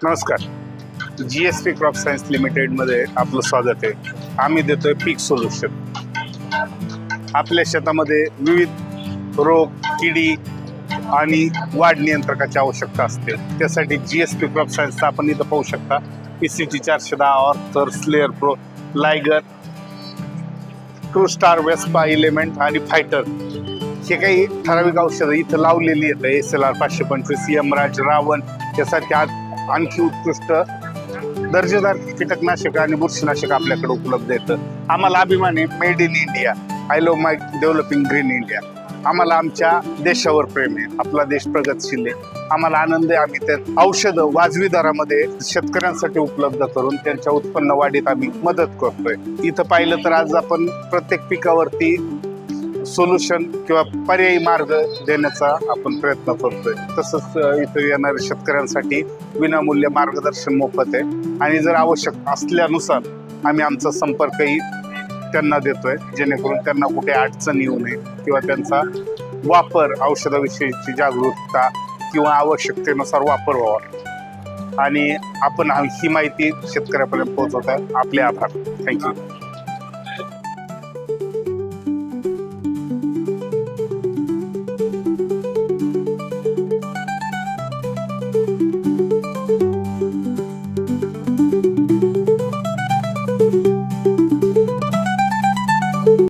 नमस्कार. GSP crop science लिमिटेडमध्ये आपलं स्वागत आहे. आम्ही देतोय पीक सोल्युशन. आपल्या शेतामध्ये विविध रोग, किडी आणि वाढ नियंत्रकाची आवश्यकता असते. त्यासाठी GSP क्रॉप सायन्सचा आपण इथं पाहू शकता. PCT 410 Arthur, Slayer pro, Liger, true star, Vespa element आणि फायटर हे काही ठराविक औषधं इथं लावलेली आहेत. SLR 525, यमराज, रावण यासारखे आणखी उत्कृष्ट दर्जेदार कीटकनाशक आणि बुरशीनाशक आपल्याकडे उपलब्ध आहेत. आम्हाला अभिमान आहे made in India. I love my developing green India. आम्हाला आमच्या देशावर प्रेम आहे. आपला देश प्रगतशील आहे. आम्हाला आनंद आहे. आम्ही त्या औषधं वाजवी दरामध्ये शेतकऱ्यांसाठी उपलब्ध करून त्यांच्या उत्पन्न वाढीत आम्ही मदत करतोय. इथं पाहिलं तर आज आपण प्रत्येक पिकावरती सोल्युशन किंवा पर्यायी मार्ग देण्याचा आपण प्रयत्न करतोय. तसंच इथं येणाऱ्या शेतकऱ्यांसाठी विनामूल्य मार्गदर्शन मोफत आहे आणि जर आवश्यक असल्यानुसार आम्ही आमचा संपर्कही त्यांना देतोय, जेणेकरून त्यांना कुठे अडचण येऊ नये किंवा त्यांचा वापर औषधाविषयीची जागरूकता किंवा आवश्यकतेनुसार वापर व्हावा. आणि आपण ही माहिती शेतकऱ्यापर्यंत पोहोचवत आहे. आपले आभार. थँक्यू.